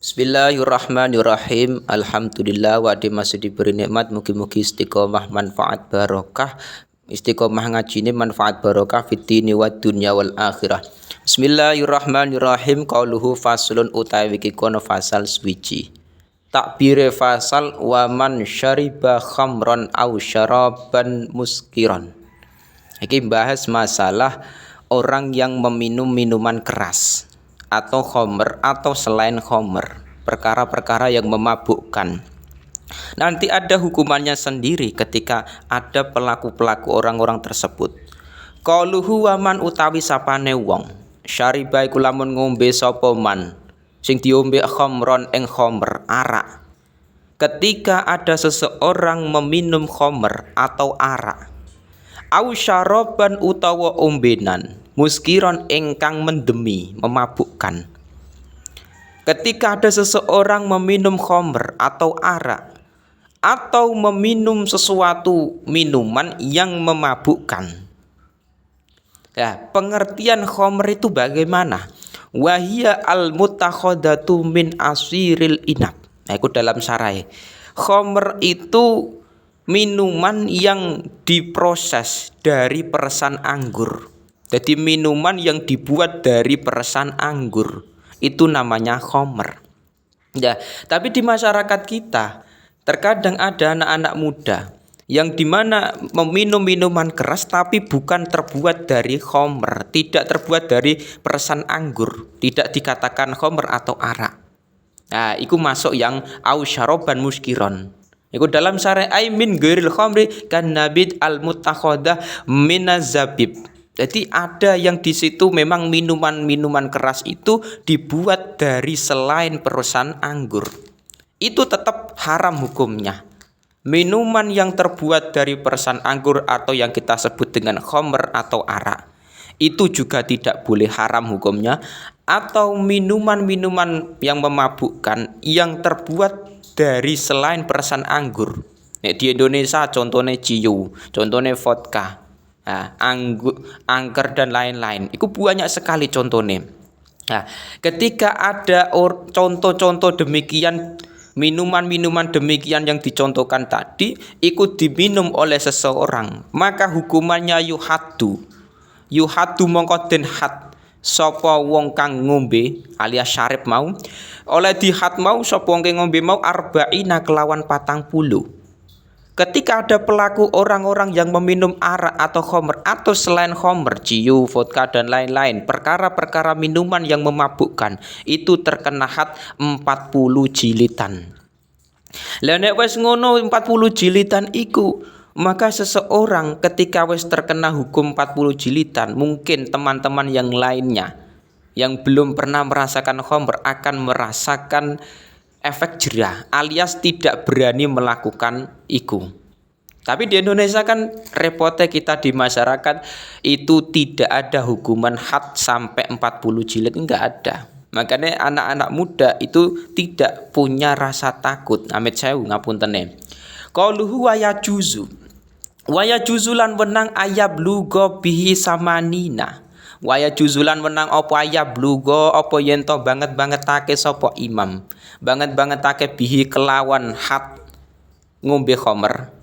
Bismillahirrahmanirrahim. Alhamdulillah wa masih diberi nikmat mugi-mugi istiqomah manfaat barokah. Istiqomah ngajine manfaat barokah fid dini wad dunya wal akhirah. Bismillahirrahmanirrahim. Qauluhu faslun utawi iki kono fasal swiji. Takbire fasal wa man syariba khamran aw syaraban muskiran. Iki bahas masalah orang yang meminum minuman keras atau khamr atau selain khamr, perkara-perkara yang memabukkan. Nanti ada hukumannya sendiri ketika ada pelaku-pelaku orang-orang tersebut. Qauluhu wa man utawi sapane wong syariba iku lamun ngombe sapa man sing diombe khamron ing khamr arak. Ketika ada seseorang meminum khamr atau arak, au syaraban utawa ombenan muskiron ingkang mendemi memabukkan. Ketika ada seseorang meminum khamr atau arak atau meminum sesuatu minuman yang memabukkan. Ya, pengertian khamr itu bagaimana? Wahia al-mutakhadatu min asiril inab. Nah, itu dalam sarai. Khamr itu minuman yang diproses dari peresan anggur. Jadi minuman yang dibuat dari peresan anggur itu namanya khamr. Ya, tapi di masyarakat kita terkadang ada anak-anak muda yang dimana meminum minuman keras tapi bukan terbuat dari khamr, tidak terbuat dari peresan anggur, tidak dikatakan khamr atau arak. Nah, itu masuk yang au syaraban muskiron. Iku dalam syari'ai min ghairil khamri kan nabid al mutakhadah minazabib. Jadi ada yang di situ memang minuman-minuman keras itu dibuat dari selain perusahaan anggur. Itu tetap haram hukumnya. Minuman yang terbuat dari perusahaan anggur atau yang kita sebut dengan khamr atau arak itu juga tidak boleh haram hukumnya. Atau minuman-minuman yang memabukkan yang terbuat dari selain peresan anggur. Di Indonesia contohnya ciu, contohnya vodka, angker dan lain-lain. Itu banyak sekali contohnya. Nah, ketika ada contoh-contoh demikian, minuman-minuman demikian yang dicontohkan tadi, ikut diminum oleh seseorang, maka hukumannya yuhaddu mongko den had sapa wong kang ngombe alias syarib mau oleh dihad mau sapa wong kang ngombe mau arba'ina kelawan 40. Ketika ada pelaku orang-orang yang meminum arak atau khamr atau selain khamr, ciu, vodka dan lain-lain, perkara-perkara minuman yang memabukkan, itu terkena had 40 jilitan. Lah nek wis ngono 40 jilitan iku, maka seseorang ketika wis terkena hukum 40 jilitan, mungkin teman-teman yang lainnya yang belum pernah merasakan khamr akan merasakan efek jerah alias tidak berani melakukan iku. Tapi di Indonesia kan repotnya kita di masyarakat itu tidak ada hukuman had sampai 40 jilid, enggak ada. Makanya anak-anak muda itu tidak punya rasa takut. Amit sewu ngapuntene. Qauluhu wa yajuzu lan wenang ayab lugo bihi samanina. Waya juzulan menang apa ayab lugo apa yento banget-bangetake sapa imam. Banget-bangetake bihi kelawan had ngombe khamr.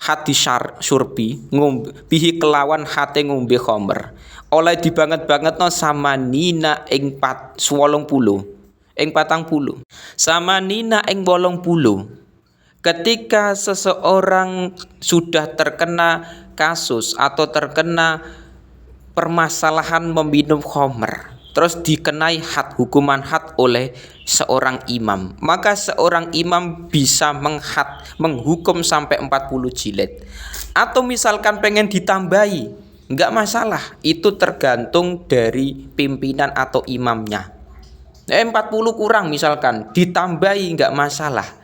Hati syurbi ngombe bihi kelawan hate ngombe khamr. Oleh dibanget-bangetno samanina ing 80. Ing 40. Samanina ing 80. Ketika seseorang sudah terkena kasus atau terkena permasalahan meminum khamr, terus dikenai had, hukuman had oleh seorang imam, maka seorang imam bisa menghukum sampai 40 jilid. Atau misalkan pengen ditambahi, enggak masalah, itu tergantung dari pimpinan atau imamnya. 40 kurang misalkan, ditambahi enggak masalah.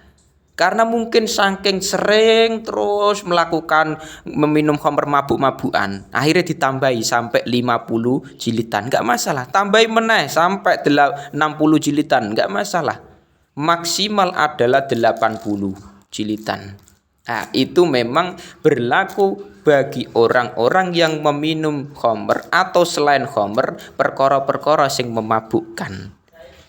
Karena mungkin saking sering terus melakukan meminum khamr mabuk-mabukan, akhirnya ditambahi sampai 50 jilitan, enggak masalah. Tambahi meneh sampai 60 jilitan, enggak masalah. Maksimal adalah 80 jilitan. Nah, itu memang berlaku bagi orang-orang yang meminum khamr atau selain khamr, perkara-perkara sing memabukkan.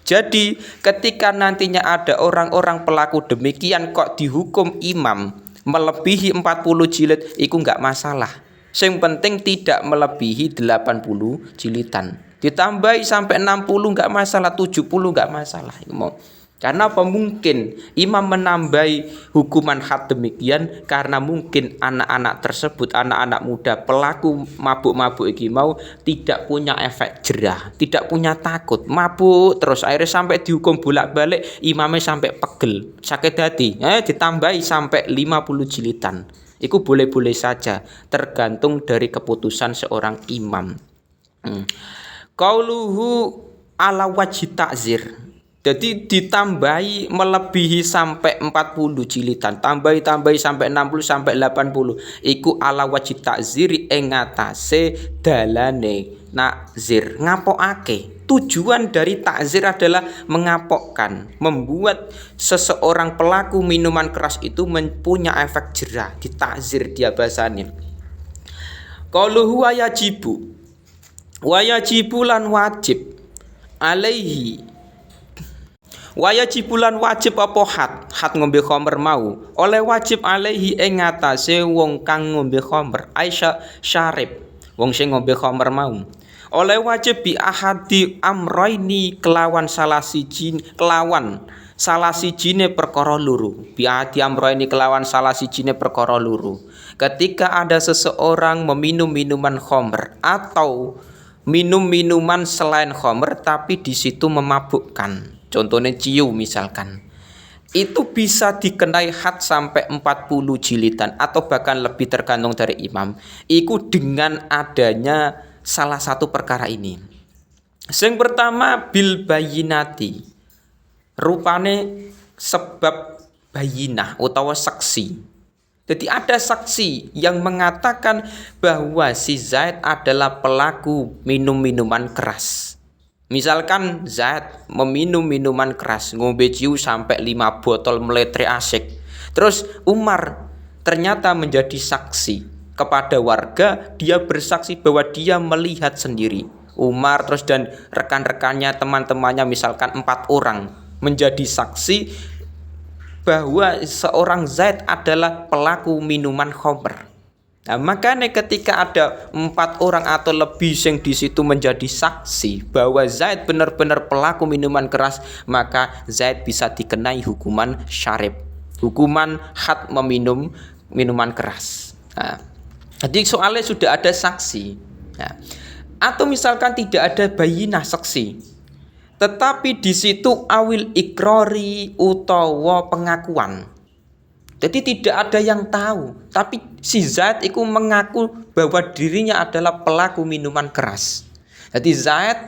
Jadi ketika nantinya ada orang-orang pelaku demikian kok dihukum imam melebihi 40 jilid, itu enggak masalah. Yang penting tidak melebihi 80 jilidan. Ditambahi sampai 60 enggak masalah, 70 enggak masalah. Karena apa mungkin imam menambahi hukuman had demikian karena mungkin anak-anak tersebut, anak-anak muda pelaku mabuk-mabuk iki mau tidak punya efek jerah, tidak punya takut, mabuk terus akhirnya sampai dihukum bolak-balik, imamnya sampai pegel, sakit hati. Ditambahi sampai 50 jilidan. Itu boleh-boleh saja, tergantung dari keputusan seorang imam. Qauluhu ala wajhi ta'zir. Jadi ditambahi melebihi sampai 40 jilidan, tambahi sampai 60 sampai 80. Iku ala wajib takziri ing ngatasé dalane nakzir. Ngapokake. Tujuan dari takzir adalah mengapokkan, membuat seseorang pelaku minuman keras itu mempunyai efek jerah. Ditakzir dia bahasanya. Qauluhu wa yajibu. Wa yajibu lan wajib alaihi. Wajibulan wajib apa had ngombe khamr mau oleh wajib alaihi ing ngatasé wong kang ngombe khamr Aisyah syarib wong sing ngombe khamr mau oleh wajib bi ahadi amroini kelawan salah sijine perkara loro bi ahadi amroini kelawan salah sijine perkara loro. Ketika ada seseorang meminum minuman khamr atau minum minuman selain khamr tapi di situ memabukkan, contohnya ciu misalkan, itu bisa dikenai had sampai 40 jilidan atau bahkan lebih tergantung dari imam. Itu dengan adanya salah satu perkara ini. Yang pertama bil bayinati, rupane sebab bayinah utawa saksi. Jadi ada saksi yang mengatakan bahwa si Zaid adalah pelaku minum minuman keras. Misalkan Zaid meminum minuman keras, ngombe ciu sampai 5 botol meletre asik. Terus Umar ternyata menjadi saksi kepada warga, dia bersaksi bahwa dia melihat sendiri. Umar terus dan rekan-rekannya, teman-temannya misalkan 4 orang menjadi saksi bahwa seorang Zaid adalah pelaku minuman khamr. Nah, makanya ketika ada 4 orang atau lebih yang di situ menjadi saksi bahwa Zaid benar-benar pelaku minuman keras, maka Zaid bisa dikenai hukuman syarib, hukuman had meminum minuman keras. Nah, jadi soalnya sudah ada saksi. Nah, atau misalkan tidak ada bayinah saksi, tetapi di situ awil ikrori utawa pengakuan. Jadi tidak ada yang tahu, tapi si Zaid itu mengaku bahwa dirinya adalah pelaku minuman keras. Jadi Zaid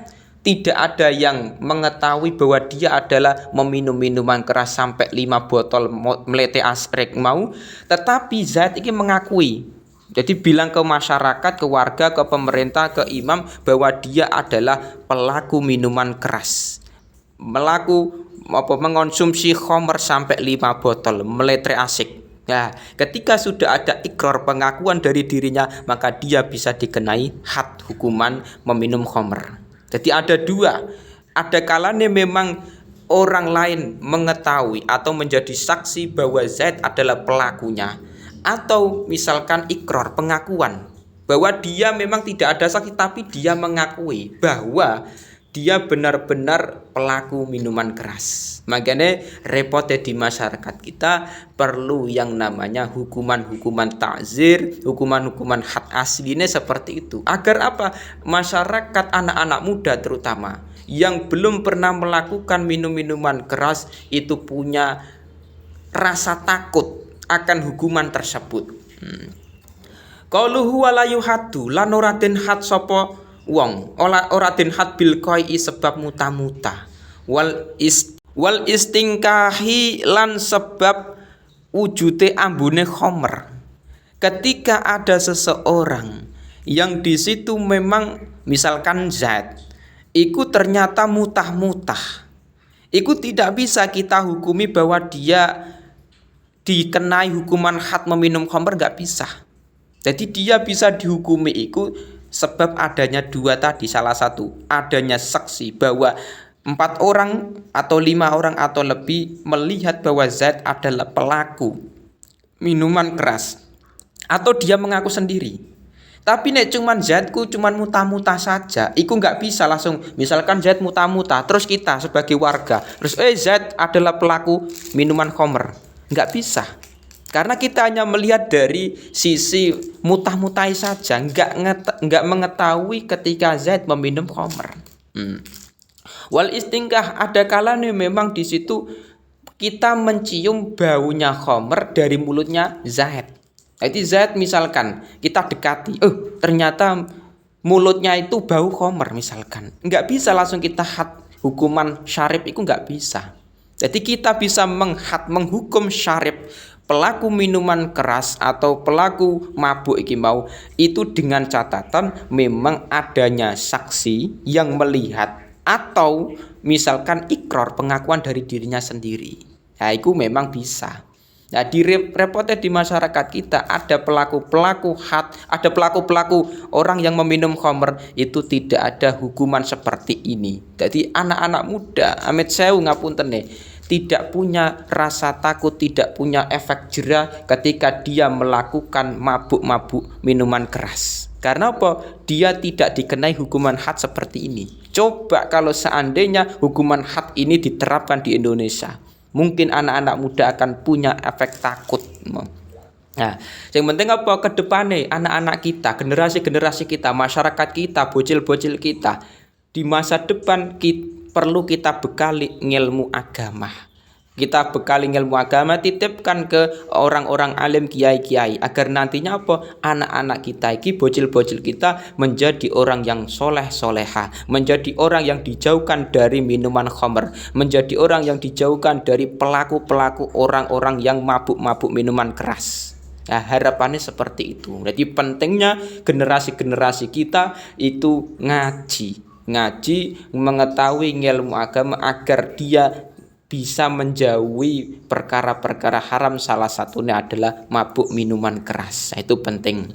tidak ada yang mengetahui bahwa dia adalah meminum minuman keras sampai 5 botol melete asrek mau, tetapi Zaid ini mengakui. Jadi bilang ke masyarakat, ke warga, ke pemerintah, ke imam bahwa dia adalah pelaku minuman keras, mengonsumsi khamr sampai 5 botol meletre asik. Nah, ketika sudah ada ikrar pengakuan dari dirinya, maka dia bisa dikenai had hukuman meminum khamr. Jadi ada 2. Ada kalanya memang orang lain mengetahui atau menjadi saksi bahwa Zaid adalah pelakunya, atau misalkan ikrar pengakuan bahwa dia memang tidak ada saksi tapi dia mengakui bahwa dia benar-benar pelaku minuman keras. Makanya repotnya di masyarakat kita perlu yang namanya hukuman-hukuman ta'zir, hukuman-hukuman had aslinya seperti itu. Agar apa? Masyarakat anak-anak muda terutama yang belum pernah melakukan minum-minuman keras itu punya rasa takut akan hukuman tersebut. Qauluhu wala yuhaddu lan ora den had sapa wong, ora den had bil qai sebab muta-muta. Wal istingkahi lan sebab wujude ambune khamr. Ketika ada seseorang yang di situ memang misalkan Zaid, iku ternyata mutah-mutah. Iku tidak bisa kita hukumi bahwa dia dikenai hukuman had meminum khamr, enggak bisa. Jadi dia bisa dihukumi itu sebab adanya 2 tadi. Salah satu adanya saksi bahwa 4 orang atau 5 orang atau lebih melihat bahwa Zaid adalah pelaku minuman keras, atau dia mengaku sendiri. Tapi nek cuman Zaidku cuman muta-muta saja, iku nggak bisa langsung. Misalkan Zaid muta-muta, terus kita sebagai warga, terus Zaid adalah pelaku minuman khamr, nggak bisa. Karena kita hanya melihat dari sisi mutah-mutai saja, nggak mengetahui ketika Zaid meminum khamr. Wal istingkah, ada kalanya memang di situ kita mencium baunya khamr dari mulutnya Zaid. Jadi Zaid misalkan kita dekati, ternyata mulutnya itu bau khamr misalkan. Nggak bisa langsung kita hukuman syarib itu nggak bisa. Jadi kita bisa menghukum syarib pelaku minuman keras atau pelaku mabuk iki mau itu dengan catatan memang adanya saksi yang melihat atau misalkan ikrar pengakuan dari dirinya sendiri. Nah, itu memang bisa. Nah, di repotnya di masyarakat kita ada pelaku-pelaku ada pelaku-pelaku orang yang meminum khamr itu tidak ada hukuman seperti ini. Jadi anak-anak muda, amit sewu ngapunten tidak punya rasa takut, tidak punya efek jera ketika dia melakukan mabuk-mabuk minuman keras. Karena apa? Dia tidak dikenai hukuman had seperti ini. Coba kalau seandainya hukuman had ini diterapkan di Indonesia, mungkin anak-anak muda akan punya efek takut. Nah, yang penting apa? Ke depannya anak-anak kita, generasi-generasi kita, masyarakat kita, bocil-bocil kita di masa depan perlu kita bekali ilmu agama. Kita bekali ilmu agama, titipkan ke orang-orang alim, kiai-kiai, agar nantinya apa? Anak-anak kita iki, bocil-bocil kita menjadi orang yang soleh-soleha, menjadi orang yang dijauhkan dari minuman khamr, menjadi orang yang dijauhkan dari pelaku-pelaku orang-orang yang mabuk-mabuk minuman keras. Nah, harapannya seperti itu. Jadi pentingnya generasi-generasi kita itu ngaji, mengetahui ilmu agama agar dia bisa menjauhi perkara-perkara haram, salah satunya adalah mabuk minuman keras. Itu penting.